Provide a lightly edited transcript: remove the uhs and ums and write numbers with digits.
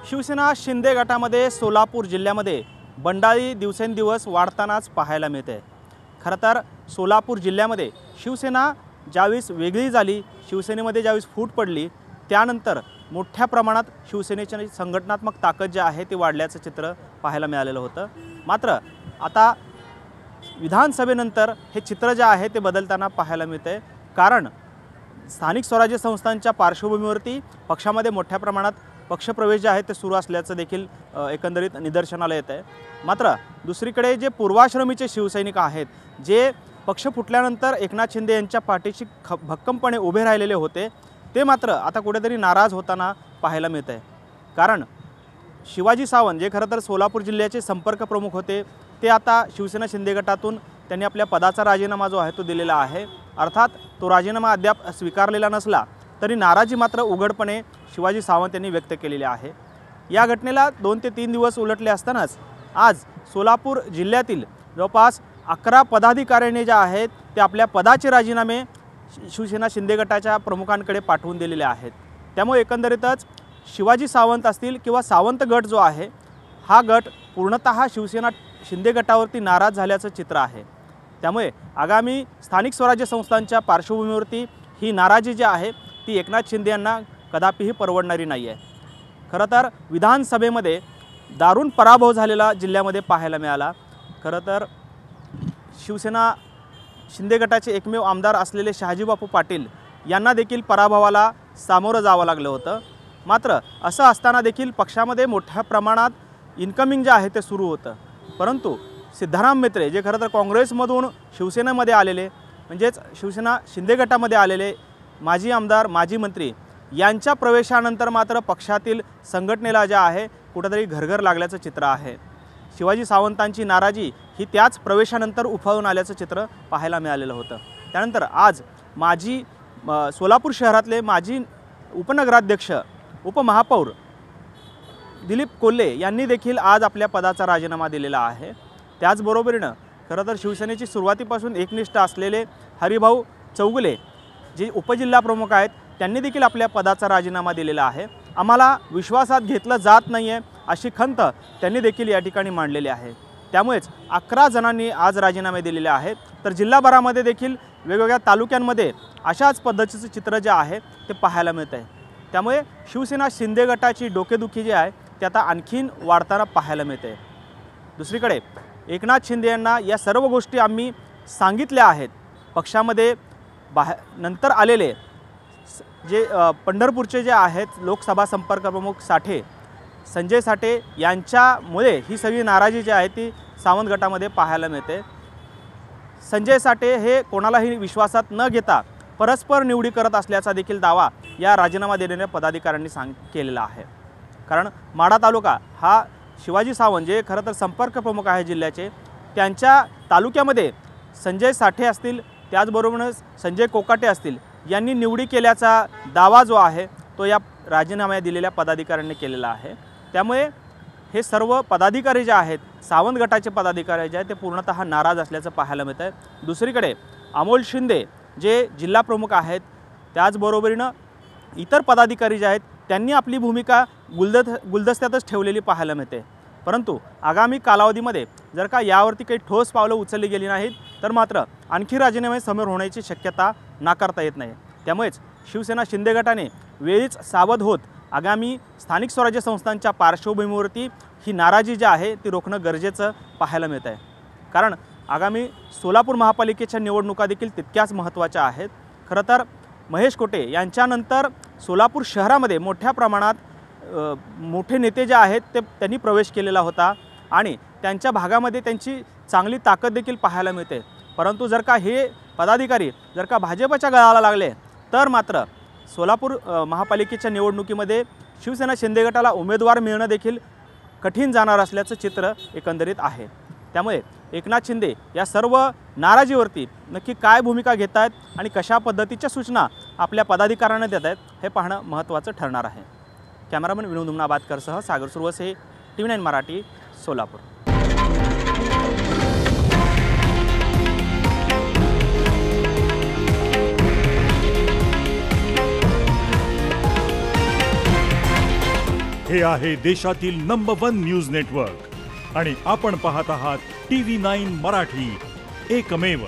शिवसेना शिंदे गटामध्ये सोलापूर जिल्ह्यामध्ये बंडाळी दिवसेंदिवस वाढतानाच पाहायला मिळते। खरं तर सोलापूर जिल्ह्यामध्ये शिवसेना ज्यावेळेस वेगळी झाली, शिवसेनेमध्ये ज्यावेळेस फूट पडली, त्यानंतर मोठ्या प्रमाणात शिवसेनेची संघटनात्मक ताकद जी आहे ती वाढल्याचं चित्र पाहायला मिळालेलं होतं। मात्र आता विधानसभेनंतर हे चित्र जे आहे ते बदलताना पाहायला मिळते। कारण स्थानिक स्वराज्य संस्थांच्या पार्श्वभूमीवरती पक्षामध्ये मोठ्या प्रमाणात पक्षप्रवेश जे आहे ते सुरू असल्याचं देखील एकंदरीत निदर्शनाला येत आहे। मात्र दुसरीकडे जे पूर्वाश्रमीचे शिवसैनिक आहेत, जे पक्ष फुटल्यानंतर एकनाथ शिंदे यांच्या पाठीशी भक्कमपणे उभे राहिलेले होते, ते मात्र आता कुठेतरी नाराज होताना पाहायला मिळत आहे। कारण शिवाजी सावंत जे खरं तर सोलापूर जिल्ह्याचे संपर्क प्रमुख होते, ते आता शिवसेना शिंदे गटातून त्यांनी आपल्या पदाचा राजीनामा जो आहे तो दिलेला आहे। अर्थात तो राजीनामा अद्याप स्वीकारलेला नसला तरी नाराजी मात्र उघडपणे शिवाजी सावंत यांनी व्यक्त केलेली आहे। या घटनेला 2 ते 3 दिवस उलटले असतानाच आज सोलापूर जिल्ह्यातील जवळपास 11 पदाधिकाऱ्यांनी जे आहेत ते आपल्या पदाचे राजीनामे शिवसेना शिंदे गटाच्या प्रमुखांकडे पाठवून दिलेले आहेत। त्यामुळे एकंदरीतच शिवाजी सावंत असतील किंवा सावंत गट जो आहे, हा गट पूर्णतः शिवसेना शिंदे गटावरती नाराज झाल्याचं चित्र आहे। त्यामुळे आगामी स्थानिक स्वराज्य संस्थांच्या पार्श्वभूमीवरती ही नाराजी जी आहे ती एकनाथ शिंदे यांना कदापिही परवडणारी नाही आहे। खरं तर विधानसभेमध्ये दारुण पराभव झालेला जिल्ह्यामध्ये पाहायला मिळाला। खरं तर शिवसेना शिंदे गटाचे एकमेव आमदार असलेले शहाजीबापू पाटील यांना देखील पराभवाला सामोरं जावं लागलं होतं। मात्र असं असताना देखील पक्षामध्ये मोठ्या प्रमाणात इन्कमिंग जे आहे ते सुरू होतं। परंतु सिद्धाराम म्हेत्रे जे खरं तर काँग्रेसमधून शिवसेनेमध्ये आलेले, म्हणजेच शिवसेना शिंदे गटामध्ये आलेले माजी आमदार, माजी मंत्री यांच्या प्रवेशानंतर मात्र पक्षातील संघटनेला जे आहे कुठेतरी घरघर लागल्याचं चित्र आहे। शिवाजी सावंतांची नाराजी ही त्याच प्रवेशानंतर उफाळून आल्याचं चित्र पाहायला मिळालेलं होतं। त्यानंतर आज माजी सोलापूर शहरातले माजी उपनगराध्यक्ष, उपमहापौर दिलीप कोल्हे यांनी देखील आज आपल्या पदाचा राजीनामा दिलेला आहे। त्याचबरोबरीनं खरं तर शिवसेनेची सुरुवातीपासून एकनिष्ठ असलेले हरिभाऊ चौगुले जे उपजिल्हा प्रमुख आहेत, त्यांनी देखील आपल्या पदाचा राजीनामा दिलेला आहे। आम्हाला विश्वासात घेतलं जात नाही आहे अशी खंत त्यांनी देखील या ठिकाणी मांडलेली आहे। त्यामुळेच 11 जणांनी आज राजीनामे दिलेले आहेत। तर जिल्हाभरामध्ये देखील वेगवेगळ्या तालुक्यांमध्ये अशाच पद्धतीचं चित्र जे आहे ते पाहायला मिळत आहे। त्यामुळे शिवसेना शिंदे गटाची डोकेदुखी जी आहे ते आता आणखीन वाढताना पाहायला मिळते। दुसरीकडे एकनाथ शिंदे यांना या सर्व गोष्टी आम्ही सांगितल्या आहेत। पक्षामध्ये नंतर आलेले जे पंढरपूरचे जे आहेत लोकसभा संपर्क प्रमुख साठे, संजय साठे यांच्यामुळे ही सगळी नाराजी जी आहे ती सावंत गटामध्ये पाहायला मिळते। संजय साठे हे कोणालाही विश्वासात न घेता परस्पर निवडी करत असल्याचा देखील दावा या राजीनामा देणाऱ्या पदाधिकाऱ्यांनी केलेला आहे। कारण माढा तालुका हा शिवाजी सावंत जे खरं तर संपर्क प्रमुख आहे जिल्ह्याचे, त्यांच्या तालुक्यामध्ये संजय साठे असतील, त्याचबरोबर संजय कोकाटे असतील यांनी निवडी केल्याचा दावा जो आहे तो या राजीनामा दिलेल्या पदाधिकाऱ्यांनी केलेला आहे। त्यामुळे हे सर्व पदाधिकारी जे आहेत, सावंत गटाचे पदाधिकारी जे आहेत ते पूर्णतः नाराज असल्याचं पाहायला मिळतं आहे। दुसरीकडे अमोल शिंदे जे जिल्हा प्रमुख आहेत, त्याचबरोबरीनं इतर पदाधिकारी जे आहेत त्यांनी आपली भूमिका गुलदस्त्यातच ठेवलेली पाहायला मिळते। परंतु आगामी कालावधीमध्ये जर का यावरती काही ठोस पावलं उचलली गेली नाहीत तर मात्र आणखी राजीनामे समोर होण्याची शक्यता नाकारता येत नाही। त्यामुळेच शिवसेना शिंदे गटाने वेळीच सावध होत आगामी स्थानिक स्वराज्य संस्थांच्या पार्श्वभूमीवरती ही नाराजी जी आहे ती रोखणं गरजेचं पाहायला मिळत आहे। कारण आगामी सोलापूर महापालिकेच्या निवडणुका देखील तितक्याच महत्त्वाच्या आहेत। खरं तर महेश कोटे यांच्यानंतर सोलापूर शहरामध्ये मोठ्या प्रमाणात मोठे नेते जे आहेत ते त्यांनी प्रवेश केलेला होता आणि त्यांच्या भागामध्ये त्यांची चांगली ताकद देखील पाहायला मिळते। परंतु जर का हे पदाधिकारी जर का भाजपच्या गळाला लागले तर मात्र सोलापूर महापालिकेच्या निवडणुकीमध्ये शिवसेना शिंदे गटाला उमेदवार मिळणं देखील कठीण जाणार असल्याचं चित्र एकंदरीत आहे। त्यामुळे एकनाथ शिंदे या सर्व नाराजीवरती नक्की काय भूमिका घेत आहेत आणि कशा पद्धतीच्या सूचना आपल्या पदाधिकाऱ्यांना देत आहेत हे पाहणं महत्त्वाचं ठरणार आहे। कॅमेरामन विनोद उमनाबादकरसह सागर सुरवसे, TV9 मराठी, सोलापूर। हे आहे देशातील नंबर 1 न्यूज नेटवर्क आणि आपण पाहत आहात TV9 मराठी, एकमेव.